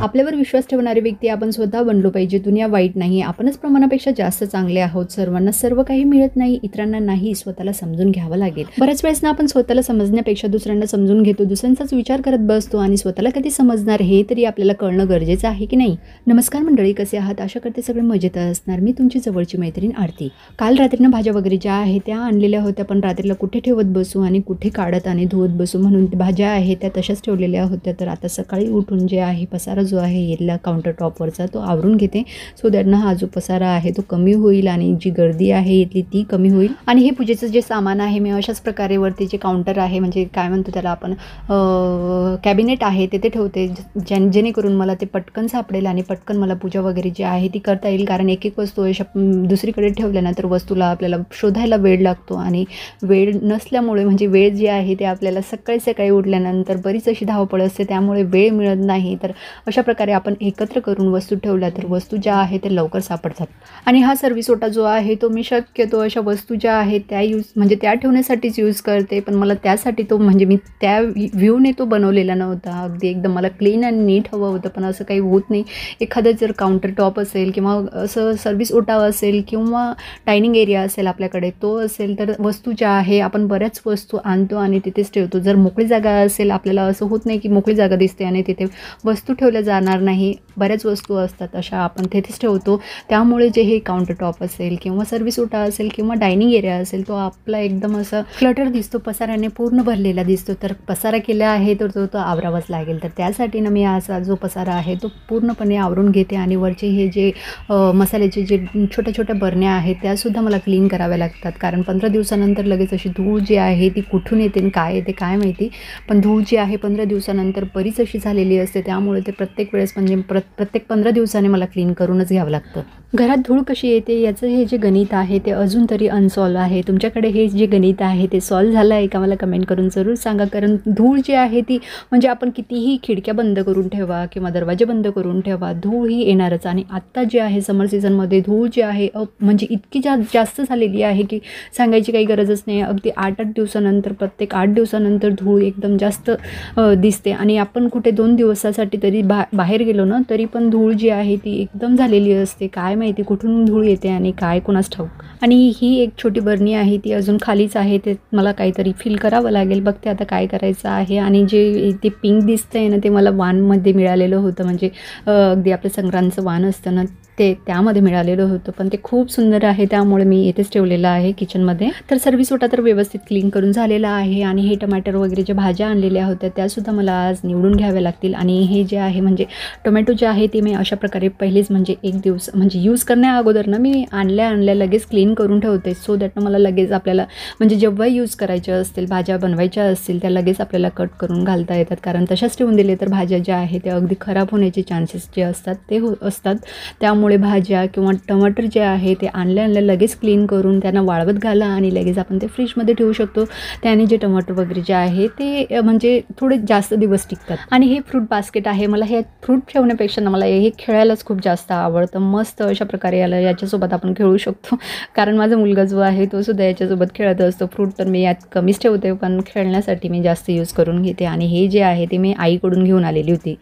आपल्यावर विश्वास ठेवणारी व्यक्ती आपण स्वतः बनलो पाहिजे. दुनिया वाईट नाही, आपणच प्रमाणापेक्षा जास्त चांगले आहोत. सर्वांना सर्व काही मिळत नाही, इतरांना नाही. स्वतःला समजून घ्यावं लागेल. बऱ्याच वेळेस ना आपण स्वतःला समजण्यापेक्षा दुसऱ्यांना समजून घेतो, दुसऱ्यांचाच विचार करत बसतो आणि स्वतःला कधी समजणार हे तरी आपल्याला कळणं गरजेचं आहे की नाही. नमस्कार मंडळी, कसे आहात? आशा करते सगळे मजेत असणार. मी तुमची जवळची मैत्रीण आरती. काल रात्रीनं भाज्या वगैरे ज्या आहेत त्या आणलेल्या होत्या, पण रात्रीला कुठे ठेवत बसू आणि कुठे काढत आणि धुवत बसू म्हणून भाज्या आहेत त्या तशाच ठेवलेल्या होत्या. तर आता सकाळी उठून जे आहे पसारा जो आहे येथला काउंटर टॉपवरचा तो आवरून घेते, सो दॅट ना हा जो पसारा आहे तो कमी होईल आणि जी गर्दी आहे इथली ती कमी होईल. आणि हे पूजेचं जे सामान आहे मी अशाच प्रकारे वरती जे काउंटर आहे म्हणजे काय म्हणतो त्याला आपण कॅबिनेट आहे ते ठेवते, जेणेकरून मला ते पटकन सापडेल आणि पटकन मला पूजा वगैरे जी आहे ती करता येईल. कारण एक एक वस्तू अशा दुसरीकडे ठेवल्यानंतर वस्तूला आपल्याला शोधायला वेळ लागतो आणि वेळ नसल्यामुळे म्हणजे वेळ जी आहे ते आपल्याला सकाळी सकाळी उठल्यानंतर बरीच अशी धावपळ असते, त्यामुळे वेळ मिळत नाही. तर अशा प्रकारे आपण एकत्र करून वस्तू ठेवल्या तर वस्तू ज्या आहेत ते लवकर सापडतात. आणि हा सर्व्हिस ओटा जो आहे तो मी शक्यतो अशा वस्तू ज्या आहेत त्या ठेवण्यासाठीच यूज करते. पण मला त्यासाठी तो म्हणजे मी त्या व्ह्यूने तो बनवलेला नव्हता. अगदी एकदम मला क्लीन आणि नीट हवं होतं, पण असं काही होत नाही. एखादं जर काउंटर टॉप असेल किंवा असं सर्व्हिस ओटा असेल किंवा डायनिंग एरिया असेल आपल्याकडे तो असेल तर वस्तू ज्या आहे आपण बऱ्याच वस्तू आणतो आणि तिथेच ठेवतो. जर मोकळी जागा असेल आपल्याला असं होत नाही की मोकळी जागा दिसते आणि तिथे वस्तू ठेवल्या जाणार नाही, बऱ्याच वस्तू असतात अशा आपण तिथेच ठेवतो. त्यामुळे जे हे काउंटर टॉप असेल किंवा सर्व्हिस ओटा असेल किंवा डायनिंग एरिया असेल तो आपला एकदम असा क्लटर दिसतो, पसाराने पूर्ण भरलेला दिसतो. तर पसारा केला आहे तर तो आवरावाच लागेल. तर त्यासाठी ना मी असा जो पसारा आहे तो पूर्णपणे आवरून घेते. आणि वरचे हे जे मसाल्याचे जे छोट्या छोट्या बरण्या आहेत त्यासुद्धा मला क्लीन कराव्या लागतात, कारण 15 दिवसानंतर लगेच अशी धूळ जी आहे ती कुठून येते आणि काय येते काय माहिती, पण धूळ जी आहे 15 दिवसानंतर बरीच अशी झालेली असते. त्यामुळे ते प्रत्येक वेळेस म्हणजे प्रत्येक 15 दिवसाने मला क्लीन करूनच घ्यावं लागतं. घरात धूळ कशी येते याचं हे जे गणित आहे ते अजून तरी अनसॉल्व आहे. तुमच्याकडे हे जे गणित आहे ते सॉल्व झालं आहे का मला कमेंट करून जरूर सांगा. कारण धूळ जी आहे ती म्हणजे आपण कितीही खिडक्या बंद करून ठेवा किंवा दरवाजे बंद करून ठेवा, धूळ ही येणारच. आणि आत्ता जे आहे समर सीझनमध्ये धूळ जी आहे म्हणजे इतकी जास्त झालेली आहे की सांगायची काही गरजच नाही. अगदी 8-8 दिवसानंतर प्रत्येक 8 दिवसानंतर धूळ एकदम जास्त दिसते. आणि आपण कुठे 2 दिवसासाठी तरी बाहेर गेलो ना तरी पण धूळ जी आहे ती एकदम झालेली असते. काय माहिती कुठून धूळ येते आणि काय कोणास ठाऊक. आणि ही एक छोटी बरणी आहे ती अजून खालीच आहे, ते मला काहीतरी फील करावं लागेल, बघते आता काय करायचं आहे. आणि जे ते पिंक दिसतंय ना ते मला वाणमध्ये मिळालेलं होतं, म्हणजे अगदी आपलं संक्रांतचं वाण असतं ना ते त्यामध्ये मिळालेलं होतं, पण ते खूप सुंदर आहे त्यामुळे मी येथेच ठेवलेलं आहे किचनमध्ये. तर सर्व्हिस ओटा तर व्यवस्थित क्लीन करून झालेला आहे. आणि हे टमाटर वगैरे ज्या भाज्या आणलेल्या होत्या त्यासुद्धा मला आज निवडून घ्याव्या लागतील. आणि हे जे आहे म्हणजे टोमॅटो जे आहे ते मी अशा प्रकारे पहिलेच म्हणजे एक दिवस म्हणजे यूज करण्या अगोदर ना मी आणल्या लगेच क्लीन करून ठेवते, सो दॅट मला लगेच आपल्याला म्हणजे जेव्हा यूज करायच्या असतील भाज्या बनवायच्या असतील त्या लगेच आपल्याला कट करून घालता येतात. कारण तशाच ठेवून दिले तर भाज्या ज्या आहेत त्या अगदी खराब होण्याचे चान्सेस जे असतात ते असतात. त्यामुळे भाज्या किंवा टमाटर जे आहे ते आणल्या लगेच क्लीन करून त्यांना वाळवत घाला आणि लगेच आपण ते फ्रीजमध्ये ठेवू शकतो. त्याने जे टमाटर वगैरे जे आहे ते म्हणजे थोडे जास्त दिवस टिकतात. आणि हे फ्रूट बास्केट आहे, मला हे फ्रूट ठेवण्यापेक्षा ना मला हे खेळायलाच खूप जास्त आवडतं. मस्त अशा प्रकारे याच्यासोबत आपण खेळू शकतो, कारण माझा मुलगा जो आहे तो सुद्धा याच्यासोबत खेळत असतो. फ्रूट तर मी यात कमीच ठेवते, पण खेळण्यासाठी मी जास्त यूज करून घेते. आणि हे जे आहे ते मी आईकडून घेऊन आलेली होती,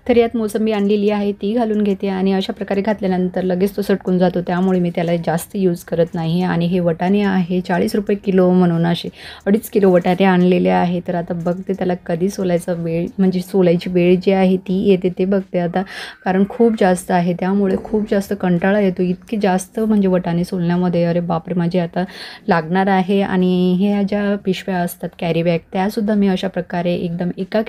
तर यात मोसंबी आणलेली आहे ती घालून घेते. आणि अशा प्रकारे घातल्यानंतर लगेच तो सटकून जातो, त्यामुळे मी त्याला जास्त यूज करत नाही. आणि हे वटाणे आहे 40 रुपये किलो म्हणून असे 2.5 किलो वटाणे आणलेले आहे. तर आता बघते त्याला कधी सोलायचा वेळ म्हणजे सोलायची वेळ जी आहे ती येते ते बघते आता, कारण खूप जास्त आहे त्यामुळे खूप जास्त कंटाळा येतो. इतकी जास्त म्हणजे वटाणे सोलण्यामध्ये अरे बापरे माझे आता लागणार आहे. आणि ह्या ज्या पिशव्या असतात कॅरी बॅग त्यासुद्धा मी अशा प्रकारे एकदम एका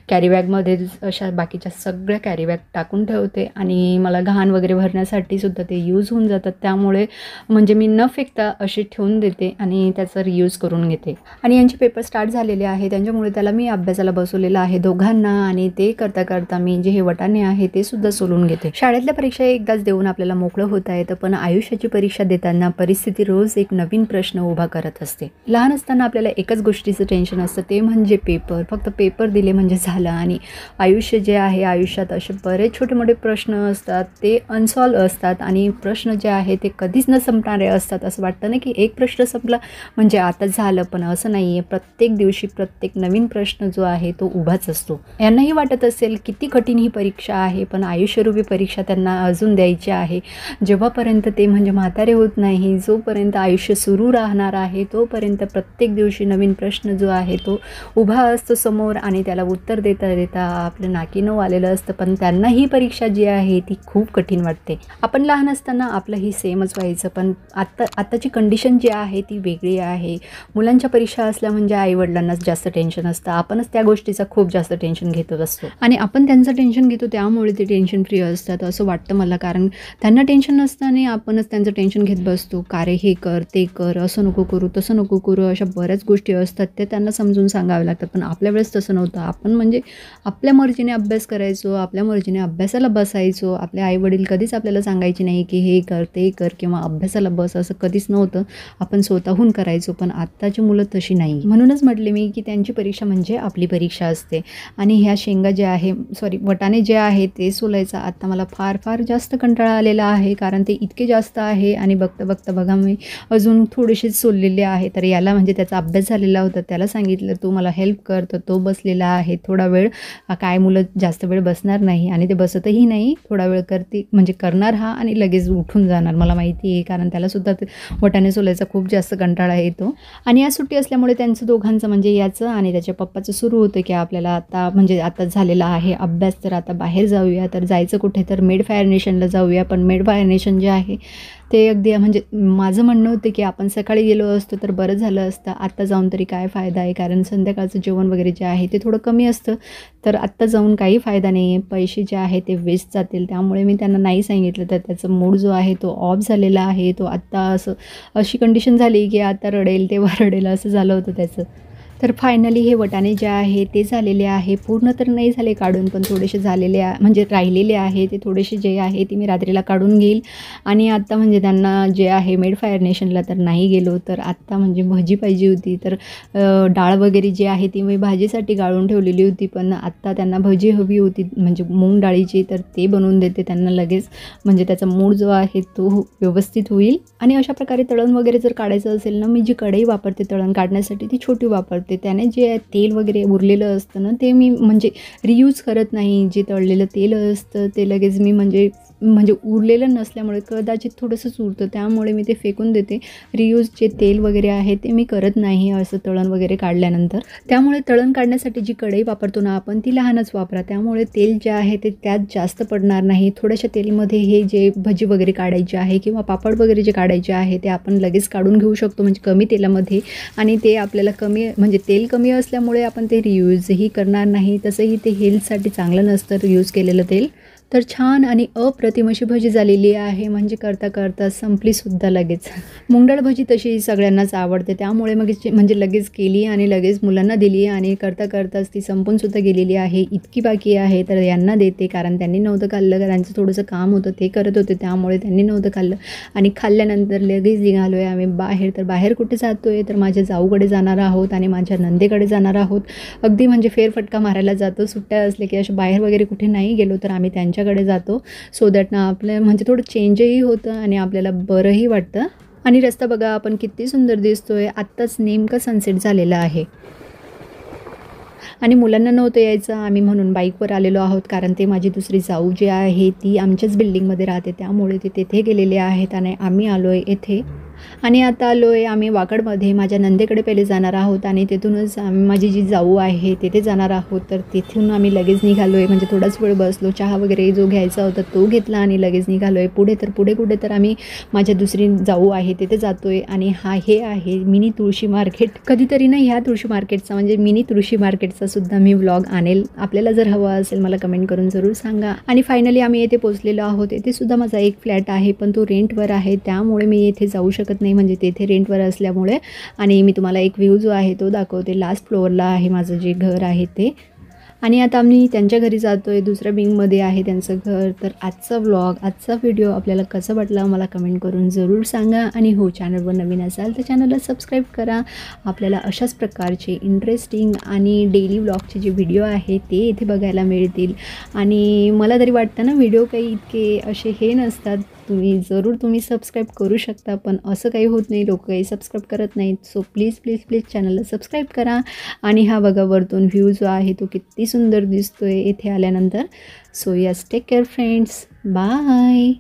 कॅरी बॅगमध्ये अशा बाकीच्या सगळ्या कॅरी बॅग टाकून ठेवते. आणि मला घाण वगैरे भरण्यासाठी सुद्धा ते यूज होऊन जातात, त्यामुळे म्हणजे मी न फेकता असे ठेवून देते आणि त्याचा रियूज करून घेते. आणि यांचे पेपर स्टार्ट झालेले आहे त्यांच्यामुळे त्याला मी अभ्यासाला बसवलेलं आहे दोघांना. आणि ते करता करता मी जे हे वटाणे आहे ते सुद्धा सोलून घेते. शाळेतल्या परीक्षा एकदाच देऊन आपल्याला मोकळं होता येतं, पण आयुष्याची परीक्षा देताना परिस्थिती रोज एक नवीन प्रश्न उभा करत असते. लहान असताना आपल्याला एकच गोष्टीचं टेन्शन असतं ते म्हणजे पेपर, फक्त पेपर दिले म्हणजे झालं. आणि आयुष्य जे आहे आयुष्यात असे बरेच छोटे मोठे प्रश्न असतात ते अनसॉल्व असतात आणि प्रश्न जे आहे ते कधीच न संपणारे असतात. असं वाटतं ना की एक प्रश्न संपला म्हणजे आता झालं, पण असं नाही आहे. प्रत्येक दिवशी प्रत्येक नवीन प्रश्न जो आहे तो उभाच असतो. यांनाही वाटत असेल किती कठीण कठीण ही परीक्षा आहे, पण आयुष्यरूपी परीक्षा त्यांना अजून द्यायची आहे. जेव्हापर्यंत ते म्हणजे म्हातारे होत नाही, जोपर्यंत आयुष्य सुरू राहणार आहे, तोपर्यंत प्रत्येक दिवशी नवीन प्रश्न जो आहे तो उभा असतो समोर आणि त्याला उत्तर देता देता आपलं नाकी नऊ आलेलं असतं. पण त्यांना ही परीक्षा जी आहे ती खूप कठीण वाटते. आपण लहान असताना आपलं ही सेमच व्हायचं, पण आत्ताची कंडिशन जी आहे ती वेगळी आहे. मुलांच्या परीक्षा असल्या म्हणजे आईवडिलांनाच जास्त टेन्शन असतं. आपणच त्या गोष्टीचा खूप जास्त टेन्शन घेत असतो आणि आपण त्यांचं टेन्शन घेतो, त्यामुळे ते टेन्शन फ्री असतात असं वाटतं मला. कारण त्यांना टेन्शन नसतं आणि आपणच त्यांचं टेन्शन घेत बसतो. का रे हे कर, ते कर, असं नको करू, तसं नको करू, अशा बऱ्याच गोष्टी असतात ते त्यांना समजून सांगावे लागतात. पण आपल्या वेळेस तसं नव्हतं. आपण म्हणजे आपल्या मर्जीने अभ्यास करायचो, आपल्या मर्जीने अभ्यासाला बसायचो. आपले आईवडील कधीच आपल्याला सांगायचे नाही की हे कर, ते कर किंवा अभ्यासाला बस, असं कधीच नव्हतं. आपण स्वतःहून करायचो. पण आत्ताची मुलं तशी नाही. म्हणूनच म्हटले मी की त्यांची परीक्षा म्हणजे आपली परीक्षा असते. आणि ह्या शेंगा ज्या आहे वटाणे जे आहे ते सोलायचा आत्ता मला फार फार जास्त कंटाळा आलेला आहे. कारण ते इतके जास्त आहे आणि बघता बघता बघा मी अजून थोडेसेच सोललेले आहे. तर याला म्हणजे त्याचा अभ्यास झालेला होता, त्याला सांगितलं तू मला हेल्प कर, तर तो बसलेला आहे थोडा वेळ. काय मुलं जास्त वेळ बसणार नाही आणि ते बसतही नाही. थोडा वेळ म्हणजे करणार हा आणि लगेच उठून जाणार, मला माहिती आहे. कारण त्यालासुद्धा वटाणे सोलायचा खूप जास्त कंटाळा येतो. आणि आज सुट्टी असल्यामुळे त्यांचं दोघांचं म्हणजे याचं आणि त्याच्या पप्पाचं सुरू होतं की आपल्याला आता झालेला आहे अभ्यास, तर आता बाहेर जाऊया. तर जायचं कुठे, तर मेड फायर नेशनला जाऊया. पण मेड फायर नेशन जे आहे ते अगदी म्हणजे माझं म्हणणं होतं की आपण सकाळी गेलो असतो तर बरं झालं असतं. आत्ता जाऊन तरी काय फायदा आहे, कारण संध्याकाळचं जेवण वगैरे जे आहे ते थोडं कमी असतं. तर आत्ता जाऊन काही फायदा नाही आहे, पैसे जे आहे ते वेस्ट जातील. त्यामुळे मी त्यांना नाही सांगितलं. तर त्याचा मूड जो आहे तो ऑफ झालेला आहे. तो आत्ता अशी कंडिशन झाली की आता रडेल तेव्हा रडेल असं झालं होतं त्याचं. तर फायनली हे वटाणे जे आहे ते झालेले आहे. पूर्ण तर नाही झाले काढून, पण थोडेसे झालेले म्हणजे राहिलेले आहे. ते थोडेसे जे आहे ते मी रात्रीला काढून घेईल. आणि आत्ता म्हणजे त्यांना जे आहे मेड फायर नेशनला तर नाही गेलो. तर आत्ता म्हणजे भजी पाहिजे होती. तर डाळ वगैरे जी आहे ती मी भाजीसाठी गाळून ठेवलेली होती. पण आत्ता त्यांना भजी हवी होती म्हणजे मूग डाळीची. तर ते बनवून देते त्यांना लगेच, म्हणजे त्याचा मूड जो आहे तो व्यवस्थित होईल. आणि अशा प्रकारे तळण वगैरे जर काढायचं असेल ना, मी जी कढई वापरते तळण काढण्यासाठी ती छोटी वापरते. त्याने जे तेल वगैरे उरलेलं असतं ना ते मी म्हणजे रियूज करत नाही. जे तळलेलं तेल असतं ते लगेच मी म्हणजे उरलेलं नसल्यामुळे कदाचित थोडंसंच उरतं, त्यामुळे मी ते फेकून देते. रियूज जे तेल वगैरे आहे ते मी करत नाही असं तळण वगैरे काढल्यानंतर. त्यामुळे तळण काढण्यासाठी जी कढई वापरतो ना आपण ती लहानच वापरा. त्यामुळे तेल जे आहे ते त्यात जास्त पडणार नाही. थोड्याशा तेलमध्ये हे जे भजी वगैरे काढायचे आहे किंवा पापड वगैरे जे काढायचे आहे ते आपण लगेच काढून घेऊ शकतो, म्हणजे कमी तेलामध्ये. आणि ते आपल्याला म्हणजे तेल कमी असल्यामुळे आपण ते रियूजही करणार नाही. तसंही ते हेल्थसाठी चांगलं नसतं रियूज केलेलं तेल. तर छान आणि अप्रतिम अशी भजी झालेली आहे, म्हणजे करता करता संपलीसुद्धा लगेच. मुंगडाळ भजी तशी सगळ्यांनाच आवडते, त्यामुळे मग म्हणजे लगेच केली आणि लगेच मुलांना दिली आणि करता करताच ती संपूनसुद्धा गेलेली आहे. इतकी बाकी आहे तर यांना देते, कारण त्यांनी नव्हतं खाल्लं. त्यांचं थोडंसं काम होतं ते करत होते, त्यामुळे त्यांनी नव्हतं खाल्लं. आणि खाल्ल्यानंतर लगेच निघालो आहे आम्ही बाहेर. तर बाहेर कुठे जातो आहे, तर माझ्या जाऊकडे जाणार आहोत आणि माझ्या नंदेकडे जाणार आहोत. अगदी म्हणजे फेरफटका मारायला जातो. सुट्ट्या असले की अशा बाहेर वगैरे कुठे नाही गेलो तर आम्ही त्यांच्याकडे जातो. सो दॅट ना आपलं म्हणजे थोडं चेंजही होतं आणि आपल्याला बरंही वाटतं. आणि रस्ता बघा आपण किती सुंदर दिसतोय. आत्ताच नेमकं सनसेट झालेलं आहे आणि मुलांना नव्हतं यायचं, आम्ही म्हणून बाईकवर आलेलो आहोत. कारण ते माझी दुसरी जाऊ जी आहे ती आमच्याच बिल्डिंगमध्ये राहते, त्यामुळे ते तेथे गेलेले आहेत आणि आम्ही आलो आहे येथे. आणि आता आलो आहे आम्ही वाकडमध्ये. माझ्या नंदेकडे पहिले जाणार आहोत आणि तिथूनच माझी जी जाऊ आहे तिथे जाणार आहोत. तर तिथून आम्ही लगेच निघालो आहे, म्हणजे थोडाच वेळ बसलो, चहा वगैरे जो घ्यायचा होता तो घेतला आणि लगेच निघालो आहे. पुढे कुठे तर आम्ही माझ्या दुसरी जाऊ आहे तिथे जातो आहे. आणि हे आहे मिनी तुळशी मार्केट. कधीतरी ना ह्या तुळशी मार्केटचा म्हणजे मिनी तुळशी मार्केटचा सुद्धा मी व्लॉग आणेल. आपल्याला जर हवा असेल मला कमेंट करून जरूर सांगा. आणि फायनली आम्ही येथे पोहोचलेलो आहोत. येथे सुद्धा माझा एक फ्लॅट आहे, पण तो रेंटवर आहे, त्यामुळे मी येथे जाऊ शकत नाही, म्हणजे तेथे रेंटवर असल्यामुळे. आणि मी तुम्हाला एक व्ह्यू जो आहे तो दाखवते. लास्ट फ्लोअरला आहे माझं जे घर आहे ते. आणि आता आम्ही त्यांच्या घरी जातो आहे, दुसऱ्या विंगमध्ये आहे त्यांचं घर. तर आजचा व्लॉग, आजचा व्हिडिओ आपल्याला कसा वाटला मला कमेंट करून जरूर सांगा. आणि हो, चॅनलवर नवीन असाल तर चॅनलला सबस्क्राईब करा. आपल्याला अशाच प्रकारचे इंटरेस्टिंग आणि डेली व्लॉगचे जे व्हिडिओ आहे ते इथे बघायला मिळतील. आणि मला तरी वाटतं ना व्हिडिओ काही इतके असे हे नसतात, तुम्ही सबस्क्राईब करू शकता, पण असं काही होत नाही, लोक काही सबस्क्राईब करत नाहीत. सो प्लीज चॅनलला सबस्क्राईब करा. आणि हा बघा वरतून व्ह्यू जो आहे तो किती सुंदर दिसतोय इथे आल्यानंतर. So yes, take care friends, bye.